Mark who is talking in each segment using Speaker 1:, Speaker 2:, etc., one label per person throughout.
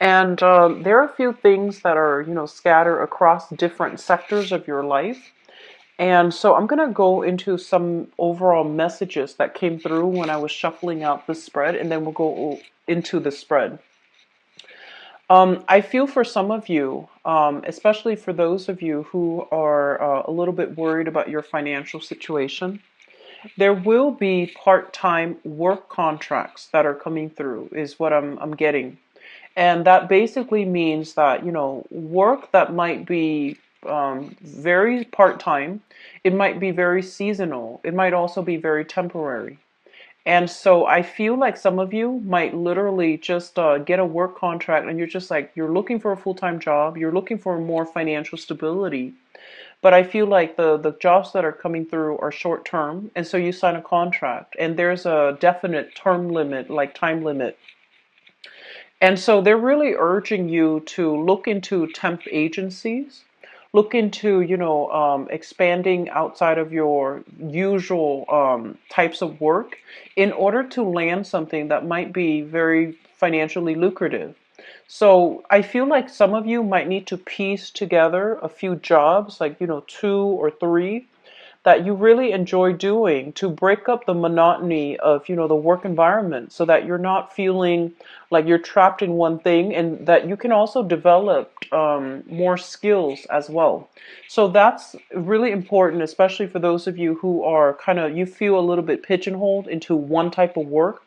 Speaker 1: And there are a few things that are, scattered across different sectors of your life. And so I'm going to go into some overall messages that came through when I was shuffling out the spread, and then we'll go into the spread. I feel for some of you, especially for those of you who are a little bit worried about your financial situation, there will be part-time work contracts that are coming through, is what I'm getting. And that basically means that, work that might be very part-time, it might be very seasonal, it might also be very temporary. And so I feel like some of you might literally just get a work contract and you're just like, you're looking for a full-time job, you're looking for more financial stability. But I feel like the jobs that are coming through are short term. And so you sign a contract and there's a definite term limit, like time limit. And so they're really urging you to look into temp agencies, look into, expanding outside of your usual types of work in order to land something that might be very financially lucrative. So I feel like some of you might need to piece together a few jobs, like, two or three that you really enjoy doing to break up the monotony of, the work environment so that you're not feeling like you're trapped in one thing and that you can also develop more skills as well. So that's really important, especially for those of you who are you feel a little bit pigeonholed into one type of work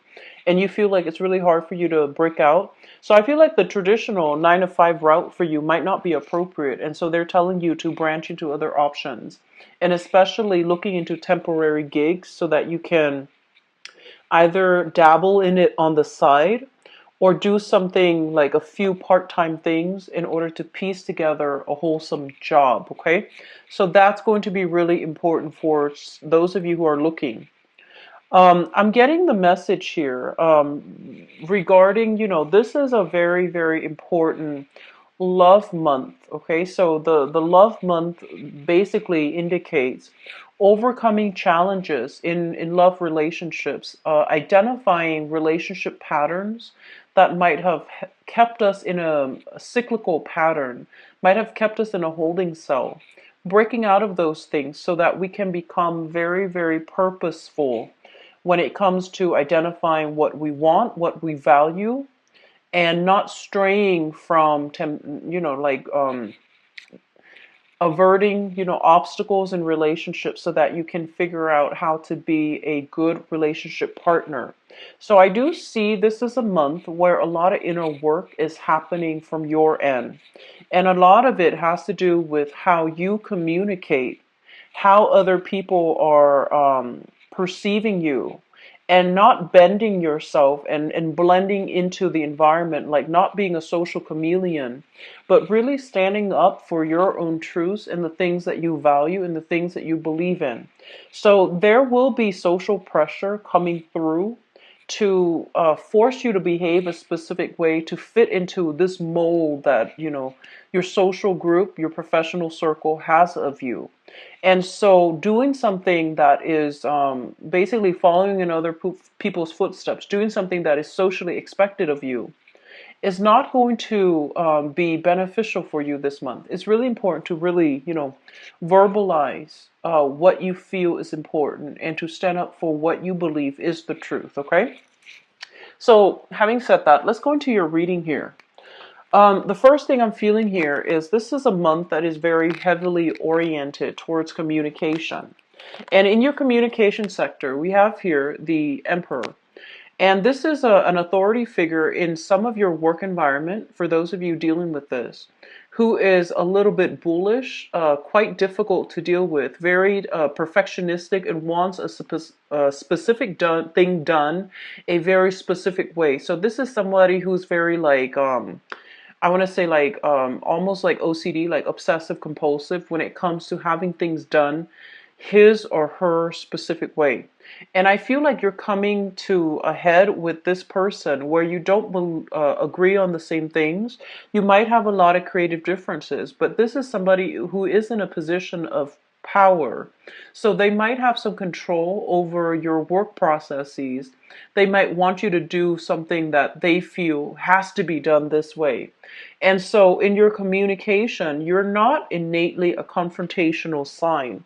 Speaker 1: and you feel like it's really hard for you to break out. So I feel like the traditional 9 to 5 route for you might not be appropriate. And so they're telling you to branch into other options and especially looking into temporary gigs so that you can either dabble in it on the side or do something like a few part-time things in order to piece together a wholesome job, okay? So that's going to be really important for those of you who are looking. I'm getting the message here regarding, this is a very, very important love month. Okay, so the love month basically indicates overcoming challenges in love relationships, identifying relationship patterns that might have kept us in a cyclical pattern, might have kept us in a holding cell, breaking out of those things so that we can become very, very purposeful when it comes to identifying what we want, what we value, and not straying from, averting, obstacles in relationships so that you can figure out how to be a good relationship partner. So I do see this is a month where a lot of inner work is happening from your end. And a lot of it has to do with how you communicate, how other people are perceiving you, and not bending yourself and blending into the environment, like not being a social chameleon, but really standing up for your own truths and the things that you value and the things that you believe in. So there will be social pressure coming through to force you to behave a specific way to fit into this mold that, your social group, your professional circle has of you. And so doing something that is basically following in other people's footsteps, doing something that is socially expected of you, is not going to be beneficial for you this month. It's really important to really, verbalize what you feel is important and to stand up for what you believe is the truth, okay? So having said that, let's go into your reading here. The first thing I'm feeling here is this is a month that is very heavily oriented towards communication. And in your communication sector, we have here the Emperor. And this is an authority figure in some of your work environment, for those of you dealing with this, who is a little bit bullish, quite difficult to deal with, very perfectionistic, and wants a specific thing done a very specific way. So this is somebody who's very like, I want to say like almost like OCD, like obsessive compulsive when it comes to having things done his or her specific way. And I feel like you're coming to a head with this person where you don't agree on the same things. You might have a lot of creative differences, but this is somebody who is in a position of power. So they might have some control over your work processes. They might want you to do something that they feel has to be done this way. And so in your communication, you're not innately a confrontational sign.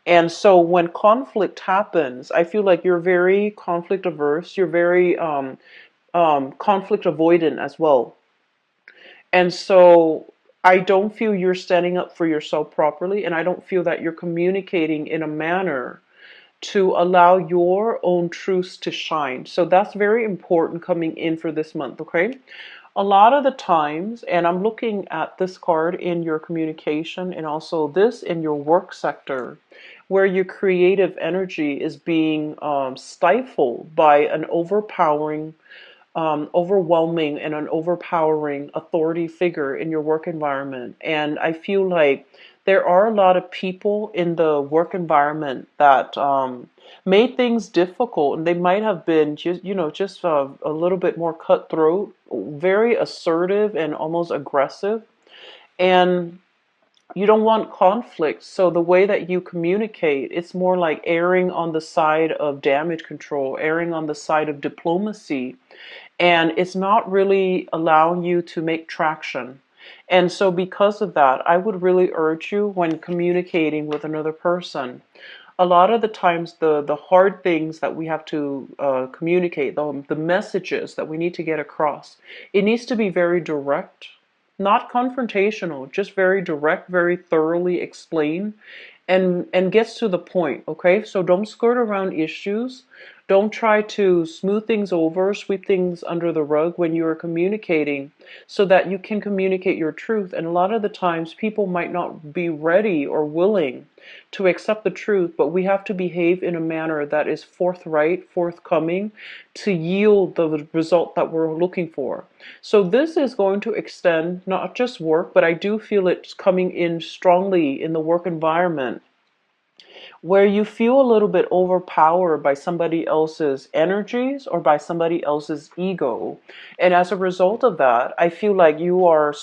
Speaker 1: And so when conflict happens, I feel like you're very conflict averse. You're very conflict avoidant as well. And so I don't feel you're standing up for yourself properly, and I don't feel that you're communicating in a manner to allow your own truths to shine. So that's very important coming in for this month, okay? A lot of the times, and I'm looking at this card in your communication and also this in your work sector, where your creative energy is being stifled by an overwhelming and an overpowering authority figure in your work environment. And I feel like there are a lot of people in the work environment that made things difficult, and they might have been just, just a little bit more cutthroat, very assertive and almost aggressive. And you don't want conflict. So the way that you communicate, it's more like erring on the side of damage control, erring on the side of diplomacy, and it's not really allowing you to make traction. And so because of that, I would really urge you when communicating with another person, a lot of the times the hard things that we have to communicate, the messages that we need to get across, it needs to be very direct, not confrontational, just very direct, very thoroughly explained, and gets to the point. Okay, so don't skirt around issues. Don't try to smooth things over, sweep things under the rug when you are communicating, so that you can communicate your truth. And a lot of the times people might not be ready or willing to accept the truth, but we have to behave in a manner that is forthright, forthcoming, to yield the result that we're looking for. So this is going to extend not just work, but I do feel it's coming in strongly in the work environment, where you feel a little bit overpowered by somebody else's energies or by somebody else's ego. And as a result of that, I feel like you are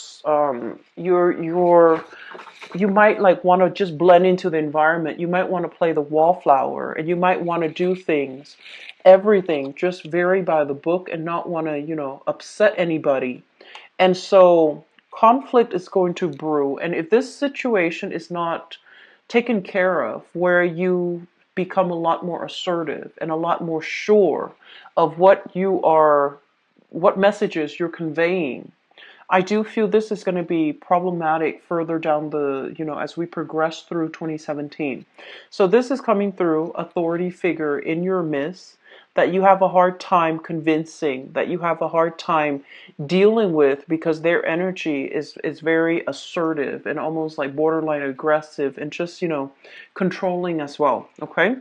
Speaker 1: you might like want to just blend into the environment. You might want to play the wallflower, and you might want to do things, everything just very by the book, and not want to, upset anybody. And so conflict is going to brew. And if this situation is not taken care of, where you become a lot more assertive and a lot more sure of what messages you're conveying, I do feel this is going to be problematic further down as we progress through 2017. So this is coming through authority figure in your midst that you have a hard time convincing, that you have a hard time dealing with, because their energy is very assertive and almost like borderline aggressive and just, controlling as well. Okay?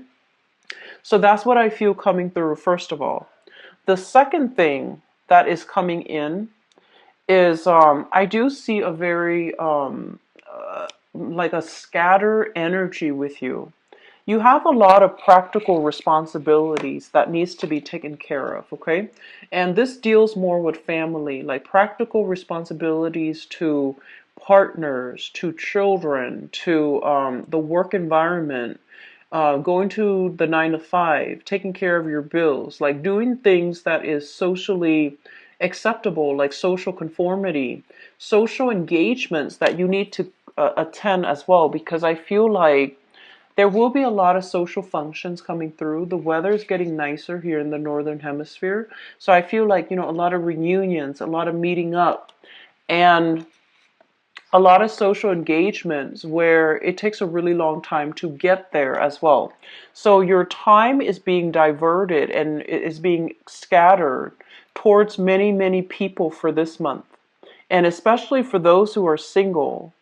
Speaker 1: So that's what I feel coming through, first of all. The second thing that is coming in is I do see a very like a scatter energy with you. You have a lot of practical responsibilities that needs to be taken care of, okay? And this deals more with family, like practical responsibilities to partners, to children, to the work environment, going to the 9 to 5, taking care of your bills, like doing things that is socially acceptable, like social conformity, social engagements that you need to attend as well, because I feel like there will be a lot of social functions coming through. The weather is getting nicer here in the northern hemisphere. So I feel like, a lot of reunions, a lot of meeting up, and a lot of social engagements where it takes a really long time to get there as well. So your time is being diverted and it is being scattered towards many, many people for this month. And especially for those who are single,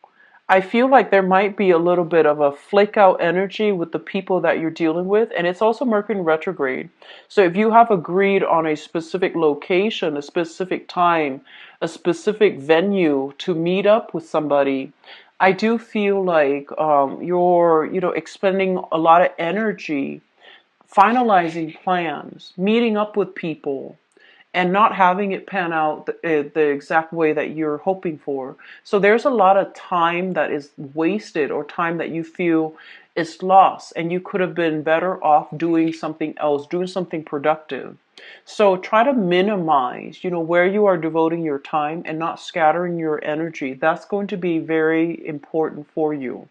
Speaker 1: I feel like there might be a little bit of a flake out energy with the people that you're dealing with. And it's also Mercury retrograde. So if you have agreed on a specific location, a specific time, a specific venue to meet up with somebody, I do feel like you're, expending a lot of energy finalizing plans, meeting up with people, and not having it pan out the exact way that you're hoping for. So there's a lot of time that is wasted, or time that you feel is lost, and you could have been better off doing something else, doing something productive. So try to minimize, where you are devoting your time and not scattering your energy. That's going to be very important for you.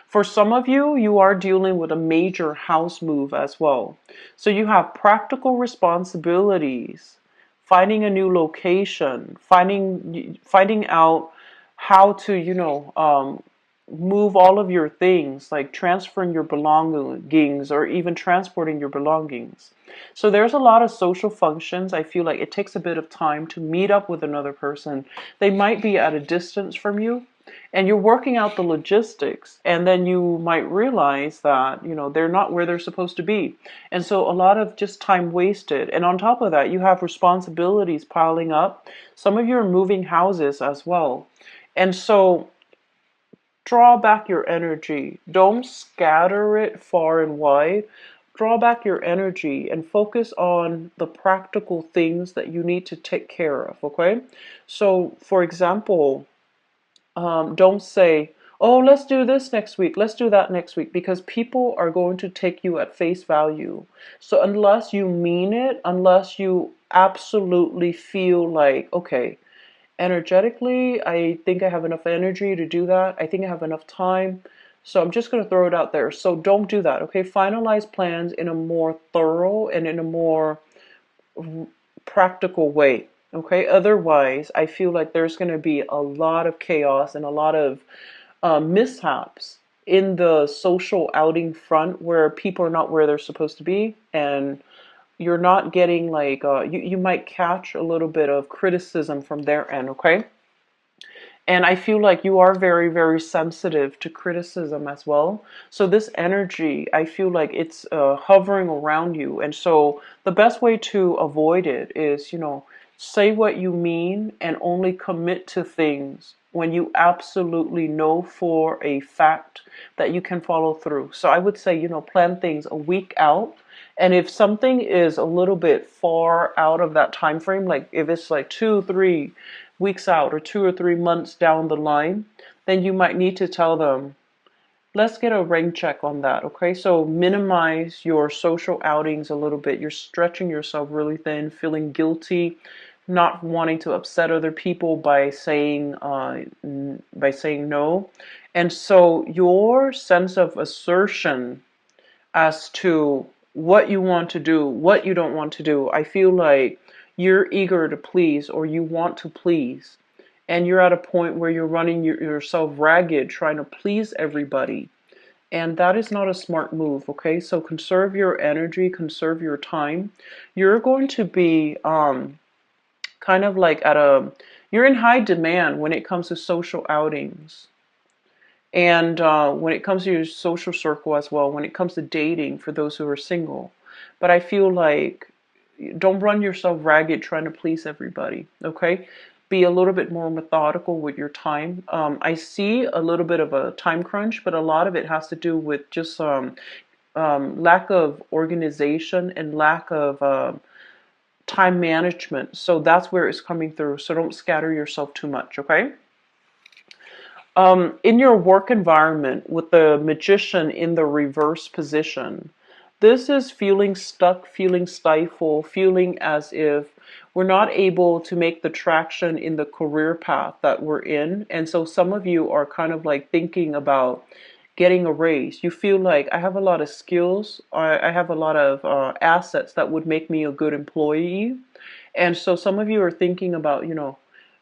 Speaker 1: For some of you, you are dealing with a major house move as well. So you have practical responsibilities, finding a new location, finding out how to, move all of your things, like transferring your belongings or even transporting your belongings. So there's a lot of social functions. I feel like it takes a bit of time to meet up with another person. They might be at a distance from you, and you're working out the logistics, and then you might realize that they're not where they're supposed to be, and so a lot of just time wasted. And on top of that, you have responsibilities piling up. Some of you are moving houses as well, and so draw back your energy. Don't scatter it far and wide. Draw back your energy and focus on the practical things that you need to take care of, okay? So for example, don't say, oh, let's do this next week, let's do that next week, because people are going to take you at face value. So unless you mean it, unless you absolutely feel like, okay, energetically, I think I have enough energy to do that, I think I have enough time, so I'm just going to throw it out there. So don't do that, okay? Finalize plans in a more thorough and in a more practical way. Okay, otherwise, I feel like there's going to be a lot of chaos and a lot of mishaps in the social outing front, where people are not where they're supposed to be, and you're not getting like, you might catch a little bit of criticism from their end, okay? And I feel like you are very, very sensitive to criticism as well. So this energy, I feel like it's hovering around you. And so the best way to avoid it is, say what you mean and only commit to things when you absolutely know for a fact that you can follow through. So I would say, plan things a week out. And if something is a little bit far out of that time frame, like if it's like 2 3 weeks out or 2 or 3 months down the line, then you might need to tell them, let's get a rain check on that, okay? So minimize your social outings a little bit. You're stretching yourself really thin, feeling guilty, not wanting to upset other people by saying no. And so your sense of assertion as to what you want to do, what you don't want to do, I feel like you're eager to please, or you want to please, and you're at a point where you're running yourself ragged trying to please everybody. And that is not a smart move, okay? So conserve your energy, conserve your time. You're going to be kind of like you're in high demand when it comes to social outings. And when it comes to your social circle as well, when it comes to dating for those who are single. But I feel like, don't run yourself ragged trying to please everybody, okay? Be a little bit more methodical with your time. I see a little bit of a time crunch, but a lot of it has to do with just lack of organization and lack of time management. So that's where it's coming through. So don't scatter yourself too much, okay? In your work environment with the Magician in the reverse position, this is feeling stuck, feeling stifled, feeling as if we're not able to make the traction in the career path that we're in. And so some of you are kind of like thinking about getting a raise. You feel like, I have a lot of skills, I have a lot of assets that would make me a good employee. And so some of you are thinking about,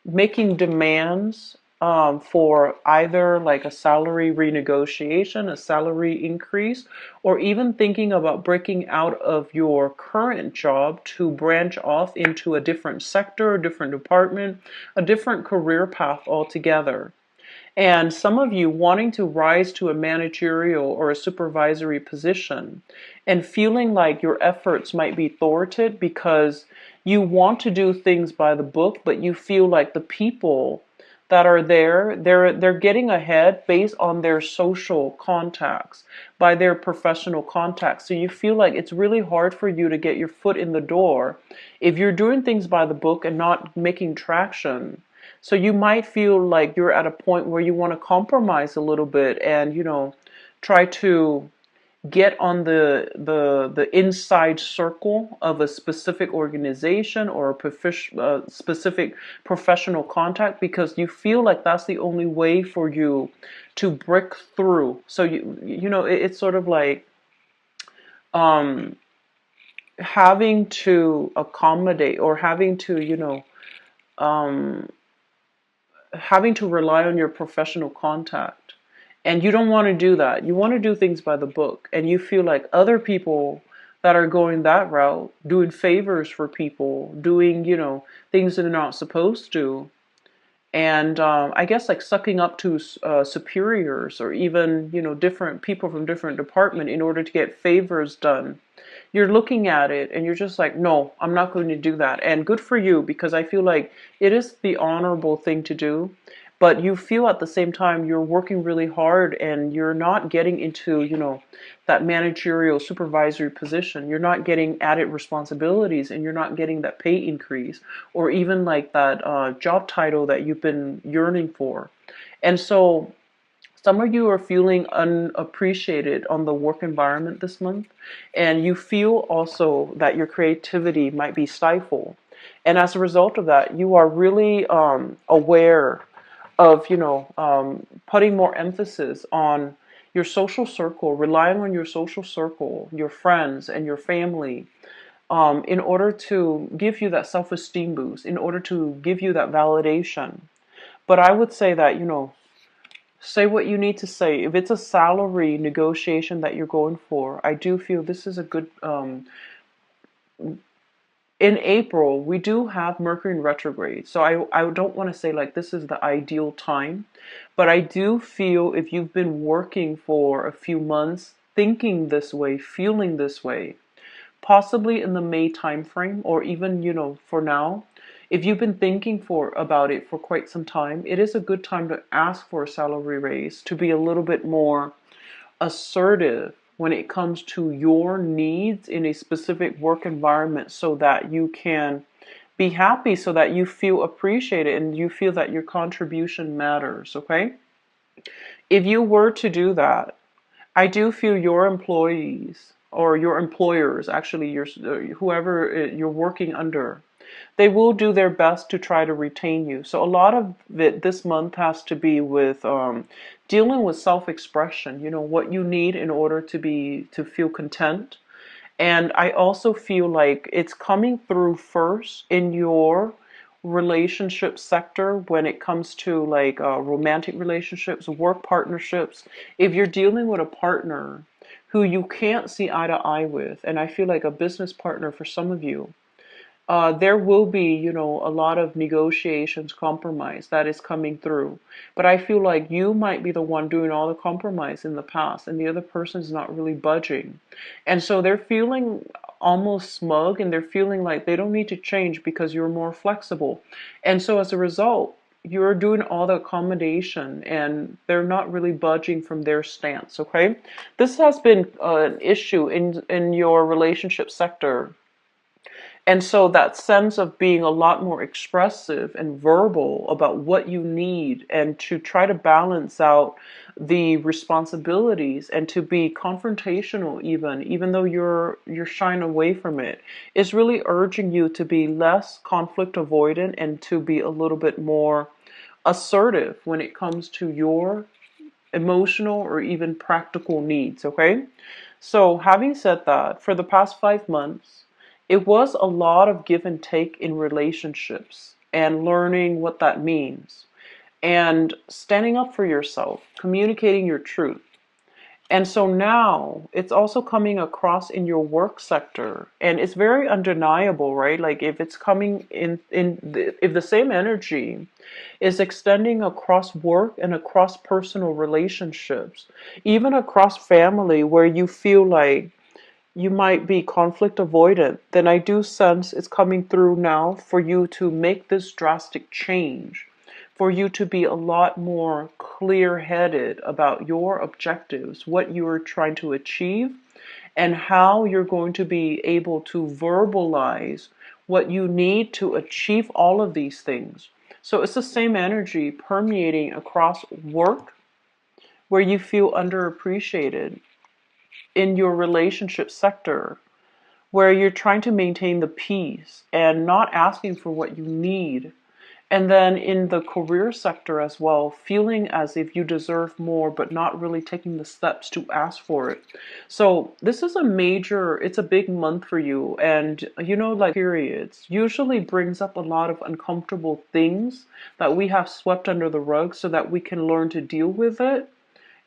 Speaker 1: making demands for either like a salary renegotiation, a salary increase, or even thinking about breaking out of your current job to branch off into a different sector, a different department, a different career path altogether. And some of you wanting to rise to a managerial or a supervisory position and feeling like your efforts might be thwarted because you want to do things by the book, but you feel like the people that are there, they're getting ahead based on their social contacts, by their professional contacts. So you feel like it's really hard for you to get your foot in the door if you're doing things by the book and not making traction. So you might feel like you're at a point where you want to compromise a little bit and, try to get on the inside circle of a specific organization or a specific professional contact, because you feel like that's the only way for you to break through. So it's sort of like um, having to accommodate, or um, having to rely on your professional contact. And you don't want to do that. You want to do things by the book. And you feel like other people that are going that route, doing favors for people, doing, things that they're not supposed to. And I guess like sucking up to superiors, or even, different people from different department in order to get favors done. You're looking at it and you're just like, no, I'm not going to do that. And good for you, because I feel like it is the honorable thing to do. But you feel at the same time you're working really hard and you're not getting into, that managerial supervisory position. You're not getting added responsibilities, and you're not getting that pay increase, or even like that job title that you've been yearning for. And so some of you are feeling unappreciated on the work environment this month, and you feel also that your creativity might be stifled. And as a result of that, you are really aware of, putting more emphasis on your social circle, relying on your social circle, your friends and your family, in order to give you that self-esteem boost, in order to give you that validation. But I would say that, say what you need to say. If it's a salary negotiation that you're going for, I do feel this is a good. In April, we do have Mercury in retrograde. So I don't want to say like this is the ideal time, but I do feel if you've been working for a few months, thinking this way, feeling this way, possibly in the May timeframe, or even, for now, if you've been thinking about it for quite some time, it is a good time to ask for a salary raise, to be a little bit more assertive when it comes to your needs in a specific work environment, so that you can be happy, so that you feel appreciated and you feel that your contribution matters, okay? If you were to do that, I do feel your employees, or your employers, actually, whoever you're working under, they will do their best to try to retain you. So a lot of it this month has to be with dealing with self-expression, what you need in order to feel content. And I also feel like it's coming through first in your relationship sector when it comes to like romantic relationships, work partnerships. If you're dealing with a partner who you can't see eye to eye with, and I feel like a business partner for some of you, there will be, a lot of negotiations, compromise that is coming through. But I feel like you might be the one doing all the compromise in the past, and the other person's not really budging. And so they're feeling almost smug, and they're feeling like they don't need to change because you're more flexible. And so as a result, you're doing all the accommodation and they're not really budging from their stance, okay? This has been an issue in your relationship sector, and so that sense of being a lot more expressive and verbal about what you need, and to try to balance out the responsibilities, and to be confrontational, even though you're shying away from it, is really urging you to be less conflict avoidant and to be a little bit more assertive when it comes to your emotional or even practical needs, okay? So having said that, for the past 5 months, it was a lot of give and take in relationships, and learning what that means, and standing up for yourself, communicating your truth. And so now it's also coming across in your work sector, and it's very undeniable, right? Like if it's coming if the same energy is extending across work and across personal relationships, even across family, where you feel like you might be conflict avoidant, then I do sense it's coming through now for you to make this drastic change, for you to be a lot more clear-headed about your objectives, what you are trying to achieve, and how you're going to be able to verbalize what you need to achieve all of these things. So it's the same energy permeating across work, where you feel underappreciated, in your relationship sector, where you're trying to maintain the peace and not asking for what you need. And then in the career sector as well, feeling as if you deserve more, but not really taking the steps to ask for it. So this is it's a big month for you. And like periods usually brings up a lot of uncomfortable things that we have swept under the rug so that we can learn to deal with it.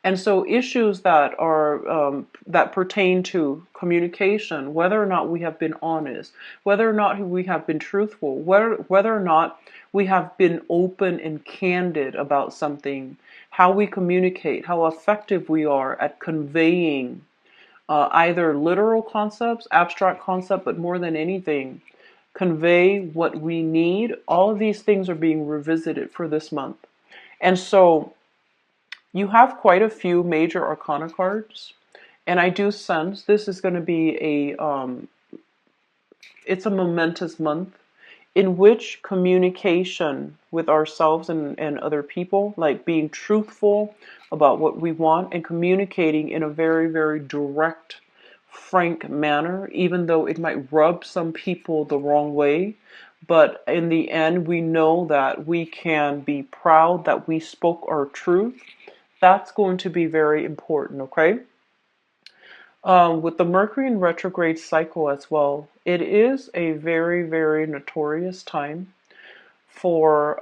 Speaker 1: And so issues that are that pertain to communication, whether or not we have been honest, whether or not we have been truthful, whether or not we have been open and candid about something, how we communicate, how effective we are at conveying either literal concepts, abstract concept, but more than anything, convey what we need. All of these things are being revisited for this month. And so you have quite a few major arcana cards, and I do sense this is going to be it's a momentous month in which communication with ourselves and other people, like being truthful about what we want and communicating in a very, very direct, frank manner, even though it might rub some people the wrong way. But in the end, we know that we can be proud that we spoke our truth. That's going to be very important, okay? With the Mercury in retrograde cycle as well, it is a very, very notorious time for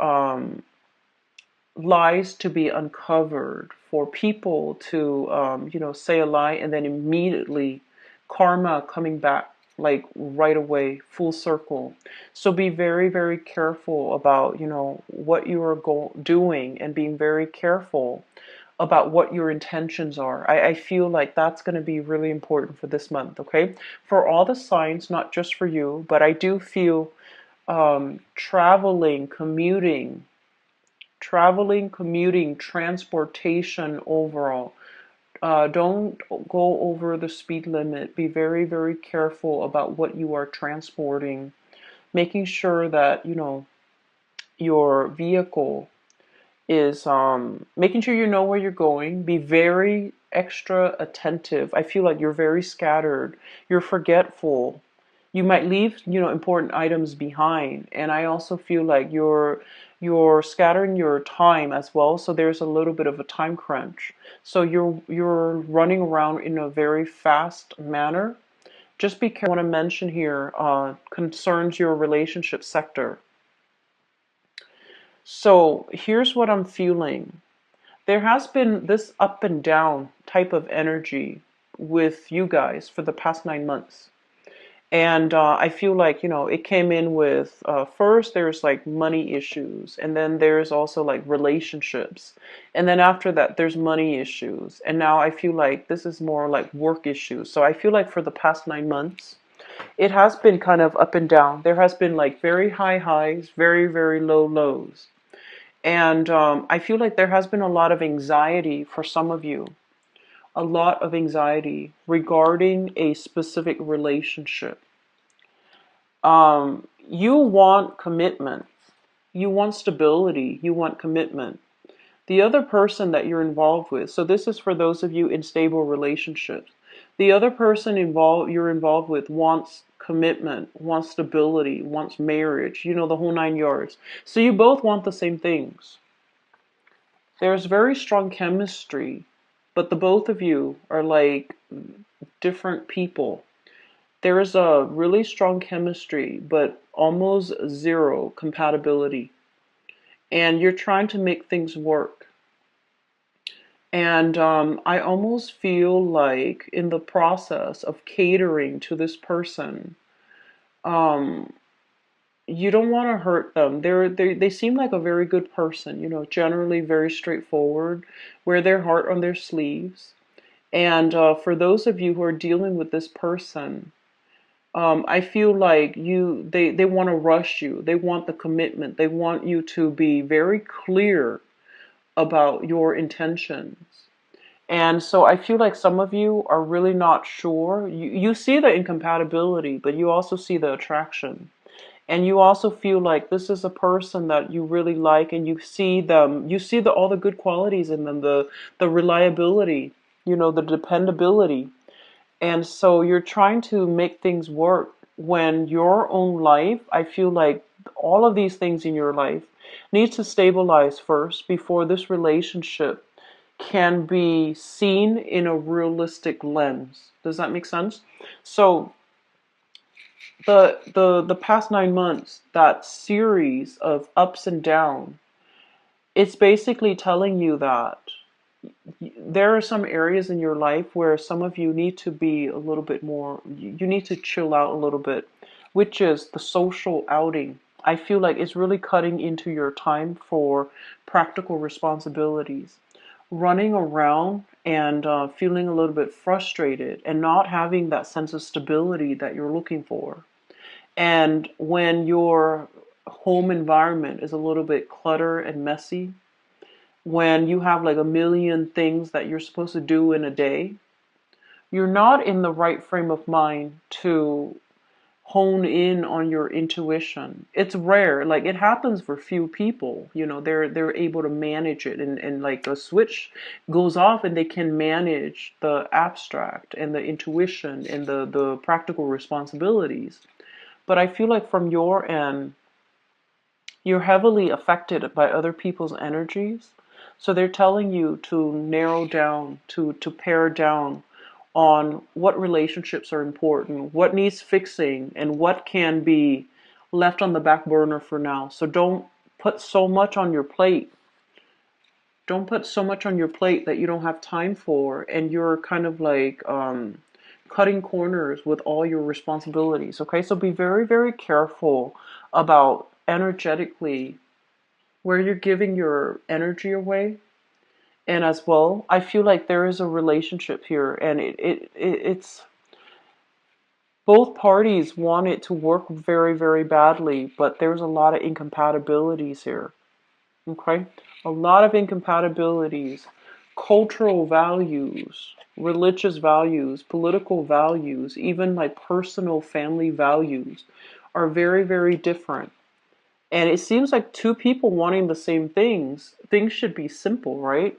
Speaker 1: lies to be uncovered, for people to, say a lie and then immediately karma coming back like right away, full circle. So be very, very careful about, what you are doing, and being very careful about what your intentions are. I feel like that's going to be really important for this month, okay? For all the signs, not just for you, but I do feel traveling, commuting, transportation overall. Don't go over the speed limit. Be very, very careful about what you are transporting, making sure that, your vehicle is making sure you know where you're going. Be very extra attentive. I feel like you're very scattered. You're forgetful. You might leave, important items behind. And I also feel like you're scattering your time as well. So there's a little bit of a time crunch. So you're running around in a very fast manner. Just be careful. I want to mention here concerns your relationship sector. So here's what I'm feeling. There has been this up and down type of energy with you guys for the past 9 months. And I feel like, it came in with first there's like money issues, and then there's also like relationships. And then after that, there's money issues. And now I feel like this is more like work issues. So I feel like for the past 9 months, it has been kind of up and down. There has been like very high highs, very, very low lows. And I feel like there has been a lot of anxiety for some of you, a lot of anxiety regarding a specific relationship. You want commitment, you want stability, you want commitment. The other person that you're involved with, so this is for those of you in stable relationships, the other person you're involved with wants commitment, wants stability, wants marriage, the whole 9 yards. So you both want the same things. There's very strong chemistry, but the both of you are like different people. There is a really strong chemistry, but almost zero compatibility. And you're trying to make things work. And I almost feel like in the process of catering to this person, um, you don't want to hurt them. They seem like a very good person, generally very straightforward, wear their heart on their sleeves. And for those of you who are dealing with this person, I feel like they want to rush you. They want the commitment. They want you to be very clear about your intentions. And so I feel like some of you are really not sure. You see the incompatibility, but you also see the attraction. And you also feel like this is a person that you really like, and you see all the good qualities in them, the reliability, the dependability. And so you're trying to make things work when your own life, I feel like all of these things in your life needs to stabilize first before this relationship can be seen in a realistic lens. Does that make sense? So the past 9 months, that series of ups and downs, it's basically telling you that there are some areas in your life where some of you need to be a little bit more, you need to chill out a little bit, which is the social outing. I feel like it's really cutting into your time for practical responsibilities. Running around and feeling a little bit frustrated and not having that sense of stability that you're looking for. And when your home environment is a little bit cluttered and messy, when you have like a million things that you're supposed to do in a day, you're not in the right frame of mind to hone in on your intuition. It's rare. Like it happens for few people. They're able to manage it, and like a switch goes off and they can manage the abstract and the intuition and the practical responsibilities. But I feel like from your end, you're heavily affected by other people's energies. So they're telling you to narrow down, to pare down on what relationships are important, what needs fixing, and what can be left on the back burner for now. So don't put so much on your plate. Don't put so much on your plate that you don't have time for, and you're kind of like cutting corners with all your responsibilities. Okay, so be very, very careful about energetically where you're giving your energy away. And as well, I feel like there is a relationship here, and it's both parties want it to work very, very badly, but there's a lot of incompatibilities here. Okay? A lot of incompatibilities, cultural values, religious values, political values, even like personal family values are very, very different. And it seems like two people wanting the same things should be simple, right?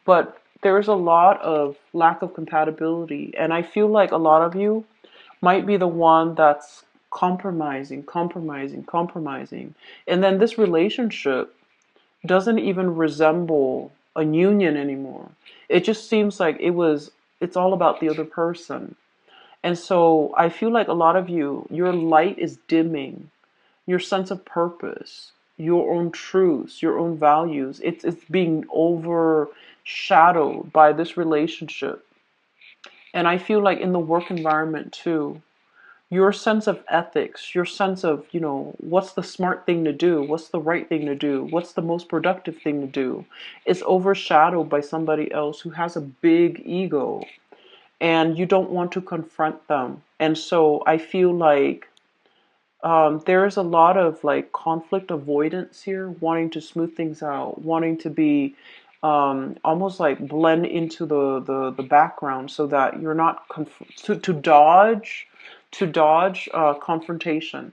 Speaker 1: But there's a lot of lack of compatibility. And I feel like a lot of you might be the one that's compromising, compromising, compromising. And then this relationship doesn't even resemble a union anymore. It just seems like it's all about the other person. And so I feel like a lot of you, your light is dimming, your sense of purpose, your own truths, your own values. It's being overshadowed by this relationship. And I feel like in the work environment too, your sense of ethics, your sense of, what's the smart thing to do, what's the right thing to do, what's the most productive thing to do, is overshadowed by somebody else who has a big ego, and you don't want to confront them. And so I feel like there's a lot of like conflict avoidance here, wanting to smooth things out, wanting to be almost like blend into the background so that you're not to dodge confrontation.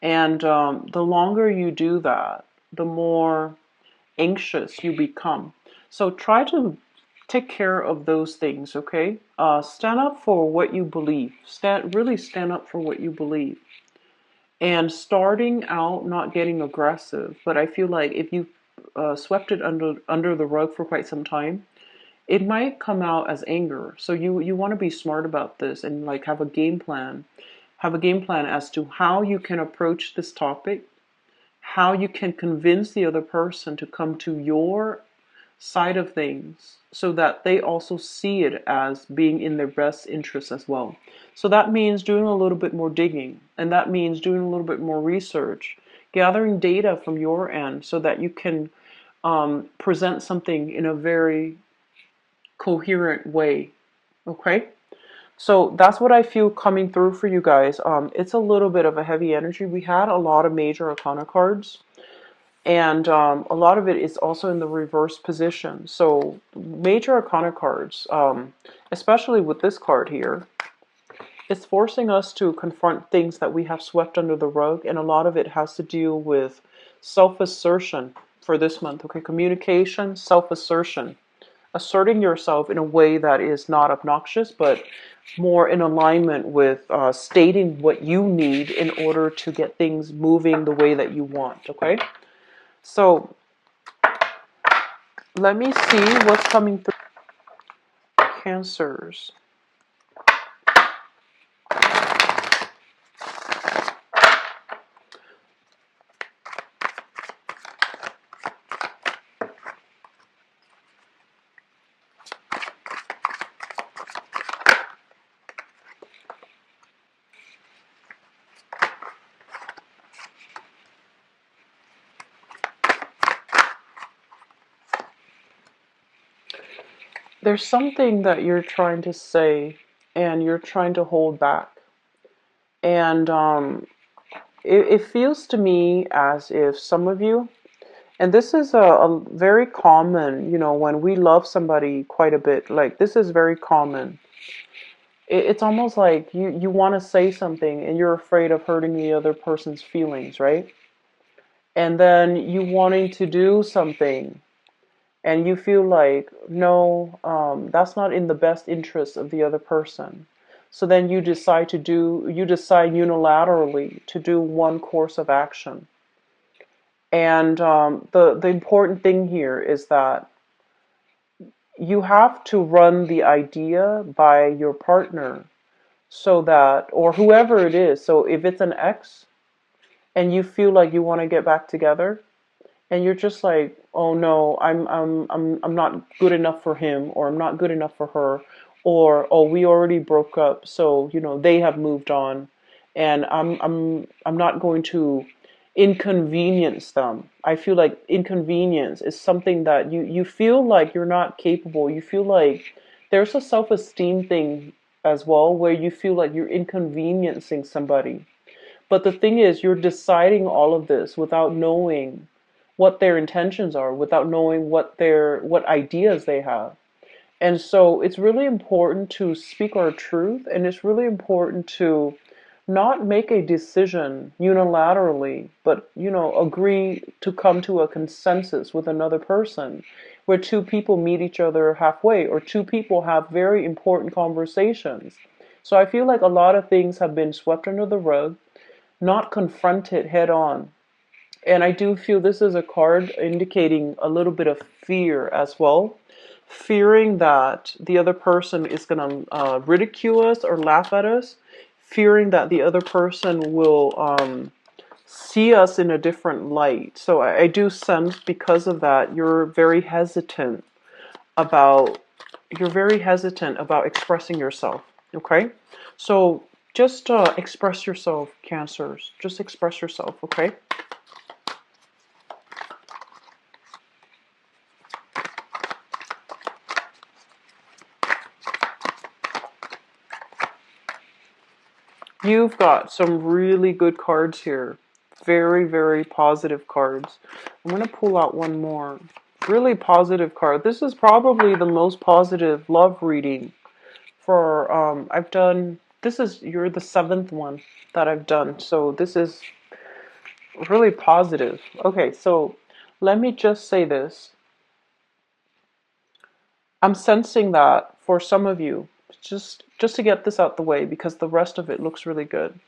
Speaker 1: And the longer you do that, the more anxious you become. So try to take care of those things, okay? Stand up for what you believe. Really stand up for what you believe. And starting out, not getting aggressive, but I feel like if you swept it under the rug for quite some time, it might come out as anger. So you want to be smart about this and like have a game plan. Have a game plan as to how you can approach this topic, how you can convince the other person to come to your side of things so that they also see it as being in their best interest as well. So that means doing a little bit more digging, and that means doing a little bit more research, gathering data from your end so that you can present something in a very coherent way. Okay? So that's what I feel coming through for you guys. It's a little bit of a heavy energy. We had a lot of major arcana cards, and a lot of it is also in the reverse position. So major arcana cards, especially with this card here, it's forcing us to confront things that we have swept under the rug, and a lot of it has to do with self-assertion for this month. Okay, communication, self-assertion, asserting yourself in a way that is not obnoxious, but more in alignment with stating what you need in order to get things moving the way that you want. Okay, so let me see what's coming through. Cancers. There's something that you're trying to say and you're trying to hold back. And it feels to me as if some of you, and this is a very common, when we love somebody quite a bit, like this is very common. It's almost like you want to say something and you're afraid of hurting the other person's feelings, right? And then you wanting to do something and you feel like, no, that's not in the best interest of the other person. So then you decide unilaterally to do one course of action. And the important thing here is that you have to run the idea by your partner so that, or whoever it is. So if it's an ex and you feel like you want to get back together, and you're just like, oh no, I'm not good enough for him, or I'm not good enough for her, or oh, we already broke up, so they have moved on, and I'm not going to inconvenience them. I feel like inconvenience is something that you feel like you're not capable. You feel like there's a self-esteem thing as well, where you feel like you're inconveniencing somebody. But the thing is, you're deciding all of this without knowing what their intentions are, without knowing what ideas they have. And so it's really important to speak our truth, and it's really important to not make a decision unilaterally, but agree to come to a consensus with another person, where two people meet each other halfway, or two people have very important conversations. So I feel like a lot of things have been swept under the rug, not confronted head on. And I do feel this is a card indicating a little bit of fear as well. Fearing that the other person is going to ridicule us or laugh at us. Fearing that the other person will see us in a different light. So I do sense, because of that, you're very hesitant about expressing yourself. Okay? So just express yourself, Cancers. Just express yourself, okay? You've got some really good cards here. Very, very positive cards. I'm going to pull out one more. Really positive card. This is probably the most positive love reading for, I've done, you're the 7th one that I've done. So this is really positive. Okay, so let me just say this. I'm sensing that for some of you, just to get this out the way, because the rest of it looks really good.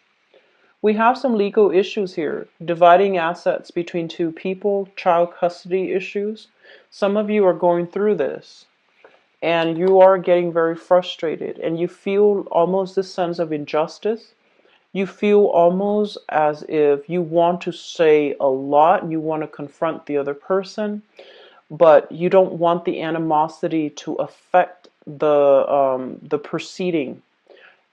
Speaker 1: We have some legal issues here, dividing assets between two people, child custody issues. Some of you are going through this, and you are getting very frustrated, and you feel almost this sense of injustice. You feel almost as if you want to say a lot, you want to confront the other person, but you don't want the animosity to affect the proceeding,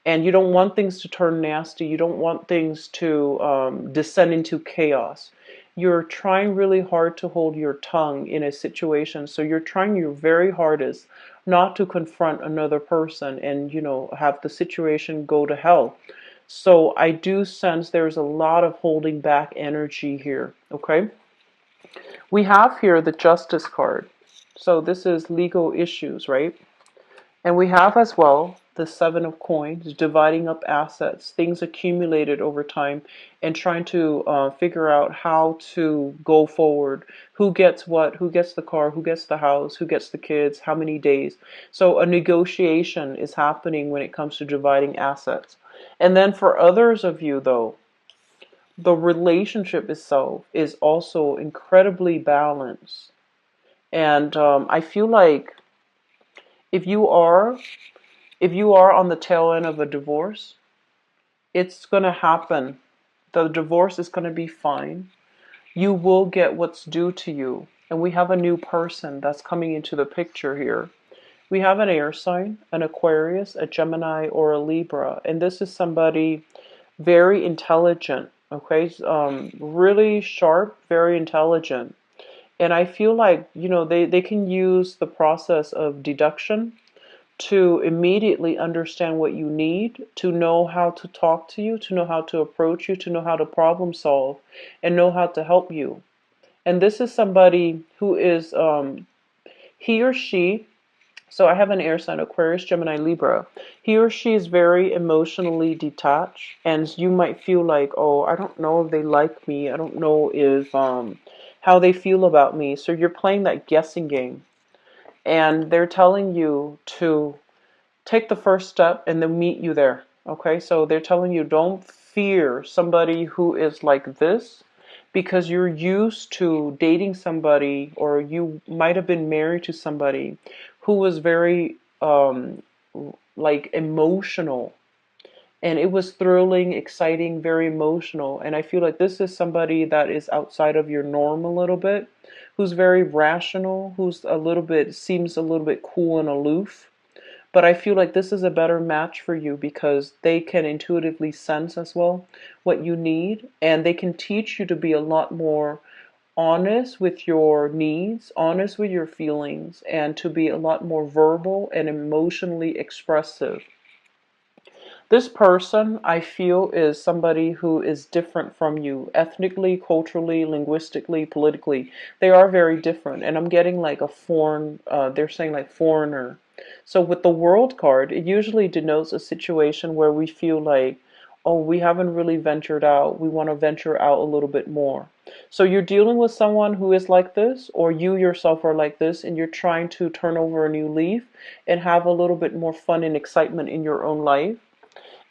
Speaker 1: and you don't want things to turn nasty. You don't want things to descend into chaos. you're trying really hard to hold your tongue in a situation. So you're trying your very hardest not to confront another person and, have the situation go to hell. So I do sense there's a lot of holding back energy here, okay? We have here the Justice card. So this is legal issues, right? And we have as well the Seven of Coins, dividing up assets, things accumulated over time, and trying to figure out how to go forward. Who gets what? Who gets the car? Who gets the house? Who gets the kids? How many days? So a negotiation is happening when it comes to dividing assets. And then for others of you, though, the relationship itself is also incredibly balanced. And I feel like if you are if you are on the tail end of a divorce, it's going to happen. The divorce is going to be fine. You will get what's due to you. And we have a new person that's coming into the picture here. We have an air sign, an Aquarius, a Gemini, or a Libra. And this is somebody very intelligent, okay? Really sharp, very intelligent. And I feel like, they can use the process of deduction to immediately understand what you need, to know how to talk to you, to know how to approach you, to know how to problem solve, and know how to help you. And this is somebody who is, he or she, so I have an air sign, Aquarius, Gemini, Libra. He or she is very emotionally detached, and you might feel like, oh, I don't know if they like me. I don't know if, how they feel about me. So you're playing that guessing game. And they're telling you to take the first step and they'll meet you there. Okay, so they're telling you don't fear somebody who is like this because you're used to dating somebody, or you might have been married to somebody who was very like emotional, and it was thrilling, exciting, very emotional. And I feel like this is somebody that is outside of your norm a little bit, who's very rational, who's seems a little bit cool and aloof. But I feel like this is a better match for you because they can intuitively sense as well what you need, and they can teach you to be a lot more honest with your needs, honest with your feelings, and to be a lot more verbal and emotionally expressive. This person, I feel, is somebody who is different from you ethnically, culturally, linguistically, politically. They are very different. And I'm getting like a foreign, they're saying like foreigner. So with the World card, it usually denotes a situation where we feel like, oh, we haven't really ventured out. We want to venture out a little bit more. So you're dealing with someone who is like this, or you yourself are like this, and you're trying to turn over a new leaf and have a little bit more fun and excitement in your own life.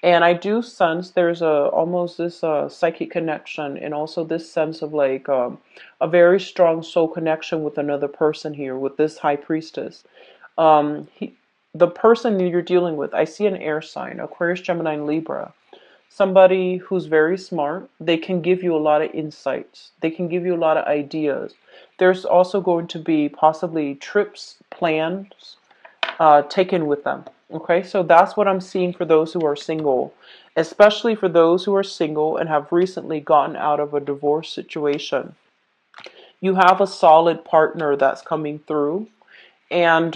Speaker 1: And I do sense there's almost this psychic connection, and also this sense of like a very strong soul connection with another person here, with this high priestess. The person that you're dealing with, I see an air sign, Aquarius, Gemini, and Libra. Somebody who's very smart. They can give you a lot of insights. They can give you a lot of ideas. There's also going to be possibly trips, plans taken with them. Okay, so that's what I'm seeing for those who are single, especially for those who are single and have recently gotten out of a divorce situation. You have a solid partner that's coming through. And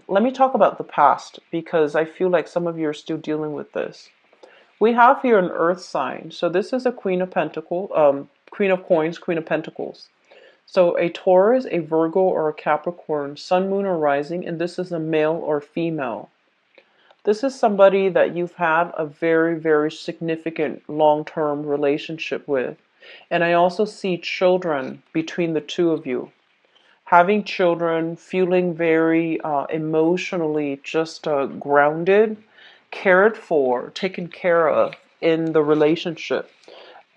Speaker 1: let me talk about the past because I feel like some of you are still dealing with this. We have here an earth sign. So this is a Queen of Pentacles, Queen of Coins, Queen of Pentacles. So a Taurus, a Virgo, or a Capricorn, Sun, Moon, or Rising, and this is a male or female. This is somebody that you've had a very, very significant long-term relationship with. And I also see children between the two of you. Having children, feeling very emotionally just grounded, cared for, taken care of in the relationship,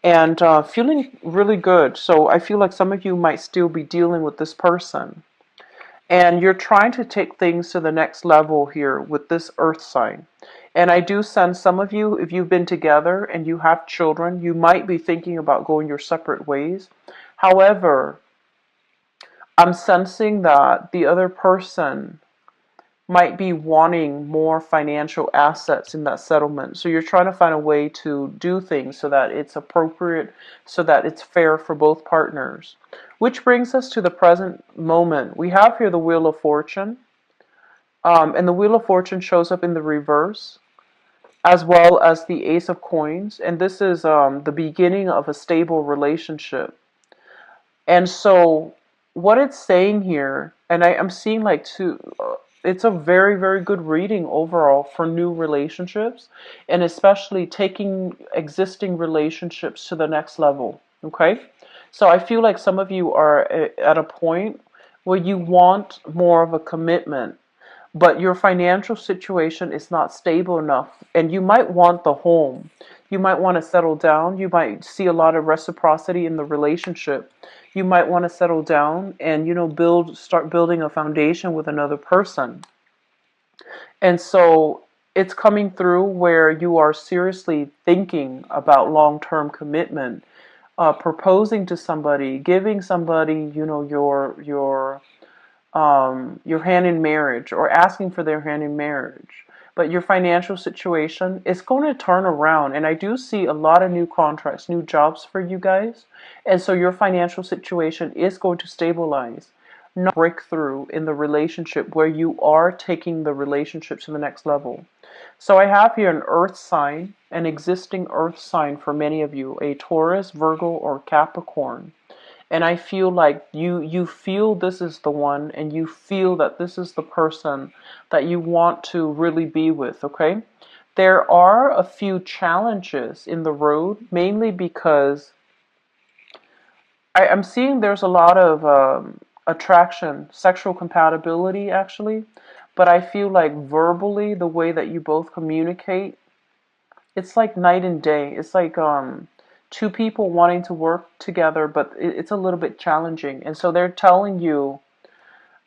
Speaker 1: and feeling really good. So I feel like some of you might still be dealing with this person. And you're trying to take things to the next level here with this earth sign. And I do sense some of you, if you've been together and you have children, you might be thinking about going your separate ways. However, I'm sensing that the other person might be wanting more financial assets in that settlement. So you're trying to find a way to do things so that it's appropriate, so that it's fair for both partners. Which brings us to the present moment. We have here the Wheel of Fortune, and the Wheel of Fortune shows up in the reverse, as well as the Ace of Coins. And this is the beginning of a stable relationship. And so, what it's saying here, and I'm seeing like two, it's a very, very good reading overall for new relationships, and especially taking existing relationships to the next level. Okay? So, I feel like some of you are at a point where you want more of a commitment, but your financial situation is not stable enough, and you might want the home. You might want to settle down. You might see a lot of reciprocity in the relationship. You might want to settle down and, start building a foundation with another person. And so it's coming through where you are seriously thinking about long-term commitment, proposing to somebody, giving somebody, your hand in marriage, or asking for their hand in marriage. But your financial situation is going to turn around. And I do see a lot of new contracts, new jobs for you guys. And so your financial situation is going to stabilize. Not breakthrough in the relationship where you are taking the relationship to the next level. So I have here an earth sign, an existing earth sign for many of you, a Taurus, Virgo, or Capricorn. And I feel like you feel this is the one, and you feel that this is the person that you want to really be with. Okay, there are a few challenges in the road, mainly because I'm seeing there's a lot of attraction, sexual compatibility actually, but I feel like verbally, the way that you both communicate, it's like night and day. It's like two people wanting to work together, but it's a little bit challenging. And so they're telling you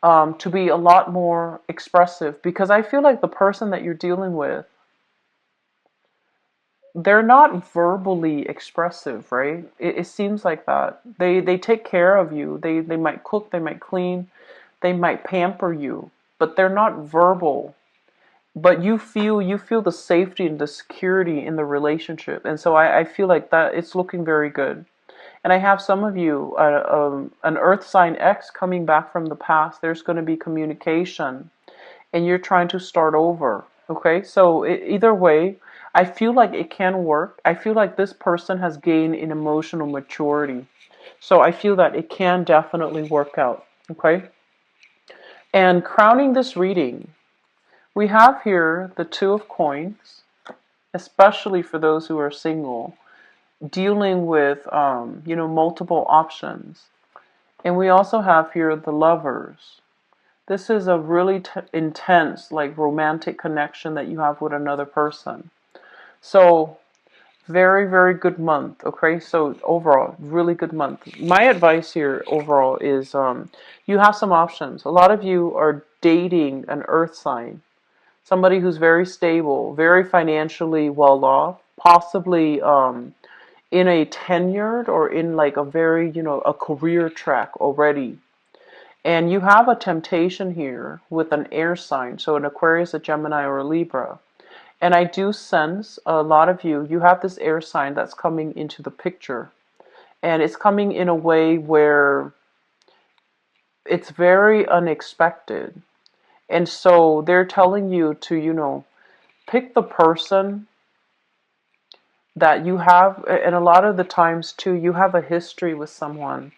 Speaker 1: to be a lot more expressive, because I feel like the person that you're dealing with, they're not verbally expressive, right? It seems like that. They take care of you. They might cook, they might clean, they might pamper you, but they're not verbal. But you feel the safety and the security in the relationship. And so I feel like that it's looking very good. And I have some of you, an earth sign X coming back from the past. There's going to be communication, and you're trying to start over. Okay, so either way, I feel like it can work. I feel like this person has gained in emotional maturity. So I feel that it can definitely work out. Okay, and crowning this reading, we have here the Two of Coins, especially for those who are single, dealing with, multiple options. And we also have here the Lovers. This is a really intense, like romantic connection that you have with another person. So, very, very good month. Okay, so overall, really good month. My advice here overall is you have some options. A lot of you are dating an earth sign, somebody who's very stable, very financially well off, possibly in a tenured or in like a very, a career track already. And you have a temptation here with an air sign, so an Aquarius, a Gemini, or a Libra. And I do sense a lot of you have this air sign that's coming into the picture. And it's coming in a way where it's very unexpected. And so they're telling you to, pick the person that you have, and a lot of the times too, you have a history with someone,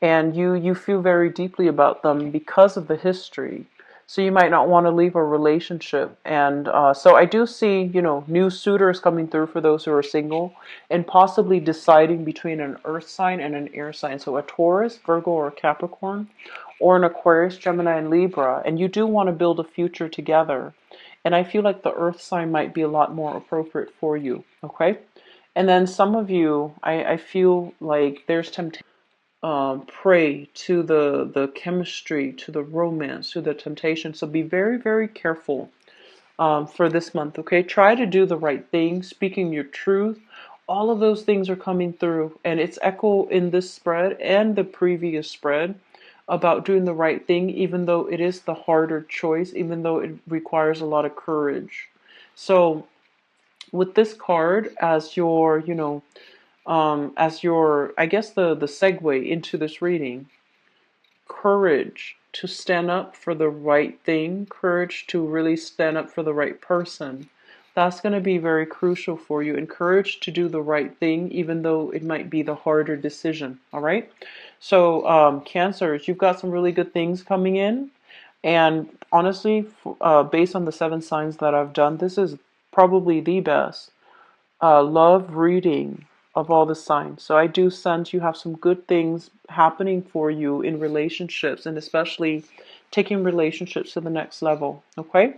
Speaker 1: and you feel very deeply about them because of the history. So you might not want to leave a relationship. And so I do see, new suitors coming through for those who are single, and possibly deciding between an earth sign and an air sign. So a Taurus, Virgo, or Capricorn, or an Aquarius, Gemini, and Libra. And you do want to build a future together. And I feel like the earth sign might be a lot more appropriate for you. Okay? And then some of you, I feel like there's temptation. Prey to the chemistry, to the romance, to the temptation. So be very, very careful for this month, okay? Try to do the right thing, speaking your truth. All of those things are coming through, and it's echo in this spread and the previous spread about doing the right thing, even though it is the harder choice, even though it requires a lot of courage. So with this card as your, as your, I guess the segue into this reading, courage to stand up for the right thing, courage to really stand up for the right person. That's going to be very crucial for you. And courage to do the right thing, even though it might be the harder decision. All right. So, Cancers, you've got some really good things coming in. And honestly, based on the 7 signs that I've done, this is probably the best love reading of all the signs. So I do sense you have some good things happening for you in relationships, and especially taking relationships to the next level. Okay?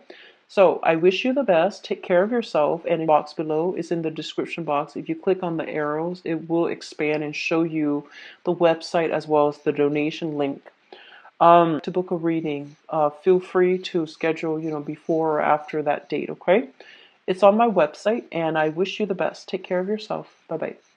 Speaker 1: So I wish you the best. Take care of yourself. And the box below is in the description box. If you click on the arrows, it will expand and show you the website as well as the donation link. To book a reading, feel free to schedule, before or after that date, okay? It's on my website, and I wish you the best. Take care of yourself. Bye bye.